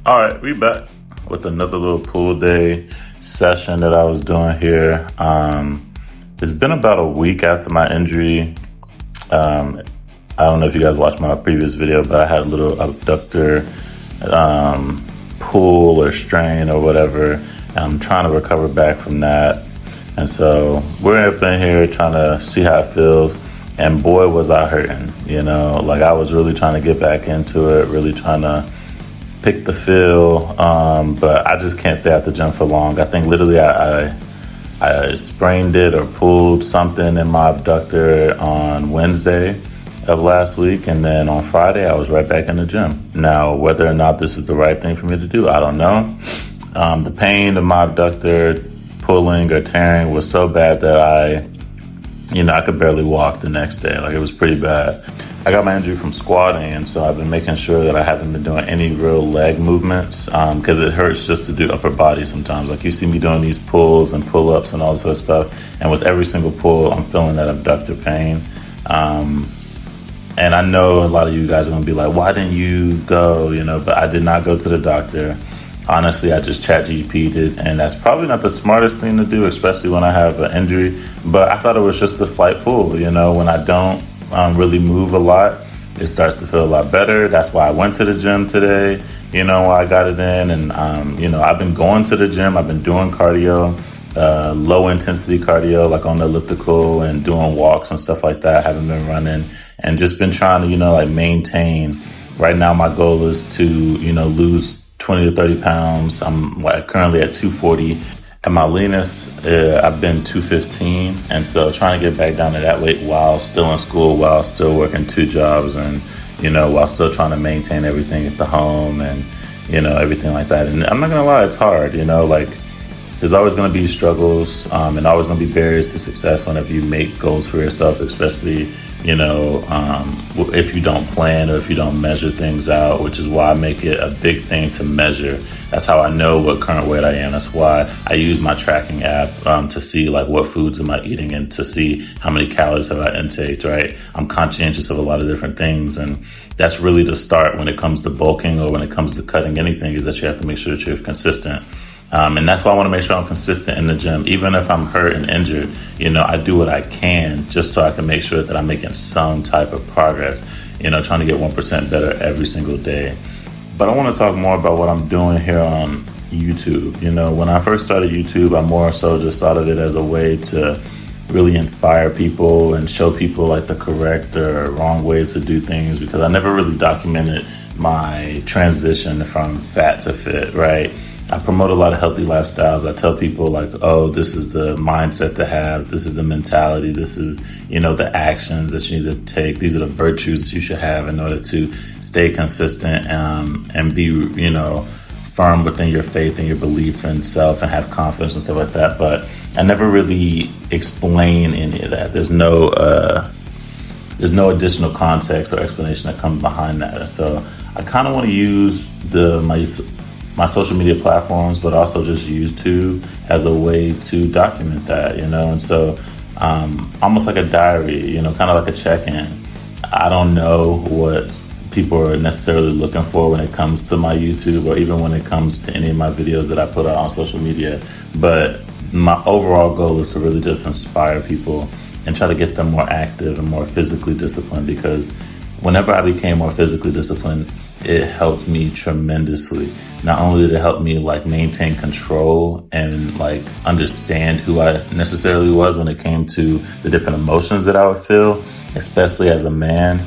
All right, we back with another little pool day session that I was doing here. It's been about a week after my injury. I don't know if you guys watched my previous video, but I had a little abductor pull or strain or whatever. And I'm trying to recover back from that. And so we're up in here trying to see how it feels. And boy, was I hurting, like I was really trying to get back into it, really trying to pick the feel, but I just can't stay at the gym for long. I think literally I sprained it or pulled something in my abductor on Wednesday of last week, and then on Friday I was right back in the gym. Now, whether or not this is the right thing for me to do, I don't know. The pain of my abductor pulling or tearing was so bad that I could barely walk the next day. Like, it was pretty bad. I got my injury from squatting, and so I've been making sure that I haven't been doing any real leg movements because it hurts just to do upper body sometimes. Like, you see me doing these pulls and pull-ups and all this sort of stuff, and with every single pull, I'm feeling that abductor pain. And I know a lot of you guys are going to be like, why didn't you go, but I did not go to the doctor. Honestly, I just chat GP'd, and that's probably not the smartest thing to do, especially when I have an injury. But I thought it was just a slight pull. When I don't really move a lot, it starts to feel a lot better. That's why I went to the gym today. I got it in, and I've been going to the gym. I've been doing cardio, low intensity cardio, like on the elliptical, and doing walks and stuff like that. I haven't been running, and just been trying to maintain. Right now, my goal is to lose 20 to 30 pounds. I'm currently at 240. At my leanest, I've been 215. And so trying to get back down to that weight while still in school, while still working 2 jobs, and, while still trying to maintain everything at the home and, everything like that. And I'm not going to lie, it's hard, there's always going to be struggles and always going to be barriers to success whenever you make goals for yourself, especially, if you don't plan or if you don't measure things out, which is why I make it a big thing to measure. That's how I know what current weight I am. That's why I use my tracking app to see what foods am I eating and to see how many calories have I intaked, right? I'm conscientious of a lot of different things, and that's really the start when it comes to bulking or when it comes to cutting anything, is that you have to make sure that you're consistent. And that's why I want to make sure I'm consistent in the gym. Even if I'm hurt and injured, I do what I can just so I can make sure that I'm making some type of progress, trying to get 1% better every single day. But I want to talk more about what I'm doing here on YouTube. When I first started YouTube, I more so just thought of it as a way to really inspire people and show people the correct or wrong ways to do things, because I never really documented my transition from fat to fit, right? I promote a lot of healthy lifestyles. I tell people this is the mindset to have. This is the mentality. This is, the actions that you need to take. These are the virtues that you should have in order to stay consistent and be, firm within your faith and your belief in self and have confidence and stuff like that. But I never really explain any of that. There's no additional context or explanation that comes behind that. And so I kind of want to use my social media platforms, but also just YouTube as a way to document that, and so almost like a diary, kind of like a check-in. I don't know what people are necessarily looking for when it comes to my YouTube or even when it comes to any of my videos that I put out on social media, but my overall goal is to really just inspire people and try to get them more active and more physically disciplined, because whenever I became more physically disciplined, it helped me tremendously. Not only did it help me maintain control and understand who I necessarily was when it came to the different emotions that I would feel, especially as a man,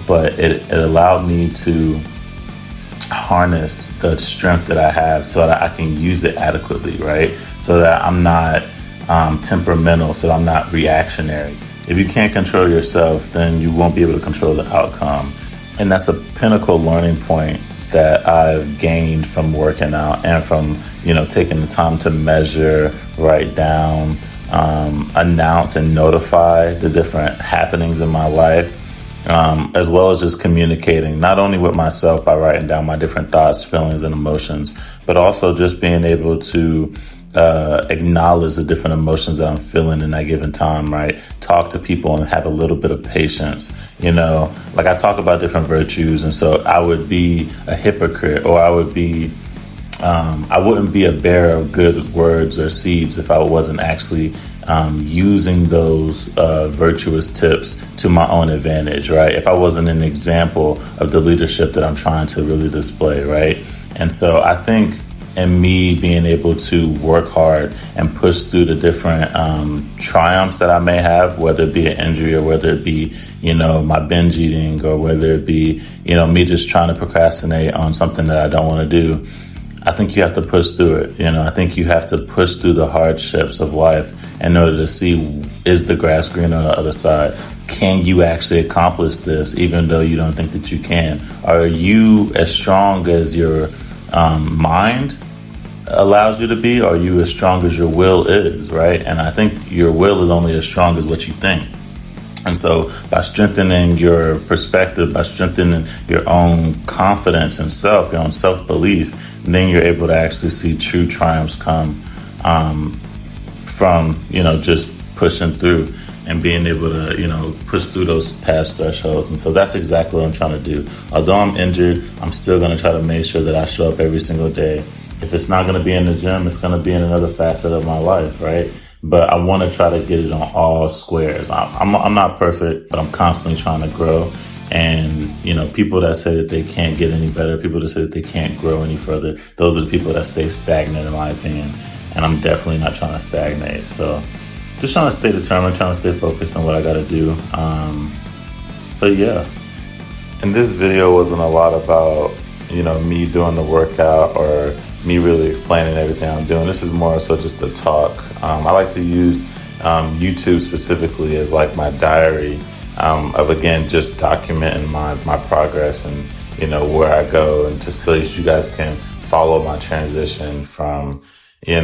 but it allowed me to harness the strength that I have so that I can use it adequately, right? So that I'm not temperamental, so that I'm not reactionary. If you can't control yourself, then you won't be able to control the outcome. And that's a pinnacle learning point that I've gained from working out and from, taking the time to measure, write down, announce and notify the different happenings in my life, as well as just communicating, not only with myself by writing down my different thoughts, feelings, and emotions, but also just being able to acknowledge the different emotions that I'm feeling in that given time, right? Talk to people and have a little bit of patience. Like I talk about different virtues, and so I would be a hypocrite, or I wouldn't be a bearer of good words or seeds if I wasn't actually using those virtuous tips to my own advantage, right? If I wasn't an example of the leadership that I'm trying to really display, right? And so I think in me being able to work hard and push through the different triumphs that I may have, whether it be an injury or whether it be, my binge eating, or whether it be, me just trying to procrastinate on something that I don't want to do. I think you have to push through it. I think you have to push through the hardships of life in order to see, is the grass green on the other side? Can you actually accomplish this even though you don't think that you can? Are you as strong as your mind allows you to be? Or are you as strong as your will is, right? And I think your will is only as strong as what you think. And so by strengthening your perspective, by strengthening your own confidence in self, your own self-belief, then you're able to actually see true triumphs come from, just pushing through and being able to, push through those past thresholds. And so that's exactly what I'm trying to do. Although I'm injured, I'm still going to try to make sure that I show up every single day. If it's not going to be in the gym, it's going to be in another facet of my life, right? But I want to try to get it on all squares. I'm not perfect, but I'm constantly trying to grow. And, people that say that they can't get any better, people that say that they can't grow any further, those are the people that stay stagnant, in my opinion. And I'm definitely not trying to stagnate. So just trying to stay determined, trying to stay focused on what I got to do. But yeah, and this video wasn't a lot about, me doing the workout or me really explaining everything I'm doing. This is more so just a talk. I like to use YouTube specifically as like my diary of, again, just documenting my progress and, where I go, and just so that you guys can follow my transition from, I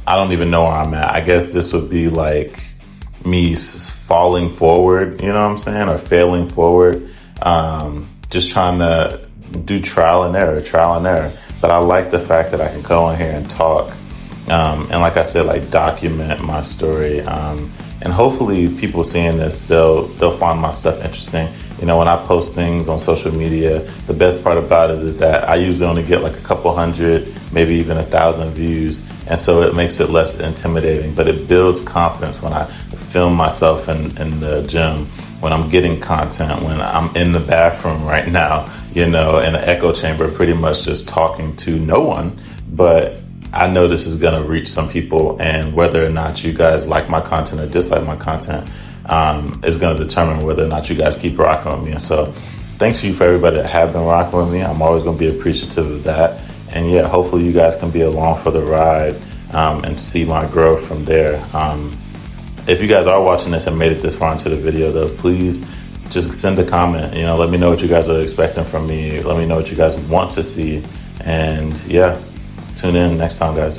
don't even know where I'm at. I guess this would be like me falling forward, you know what I'm saying? Or failing forward. Just trying to do trial and error. But I like the fact that I can go in here and talk. And like I said, like document my story. And hopefully people seeing this, they'll find my stuff interesting. When I post things on social media, the best part about it is that I usually only get like a couple hundred, maybe even 1,000 views. And so it makes it less intimidating, but it builds confidence when I film myself in the gym, when I'm getting content, when I'm in the bathroom right now, in an echo chamber, pretty much just talking to no one. But I know this is going to reach some people, and whether or not you guys like my content or dislike my content is going to determine whether or not you guys keep rocking with me. And so thanks to you for everybody that have been rocking with me. I'm always going to be appreciative of that. And yeah, hopefully you guys can be along for the ride and see my growth from there. If you guys are watching this and made it this far into the video, though, please just send a comment. Let me know what you guys are expecting from me. Let me know what you guys want to see. And yeah, tune in next time, guys.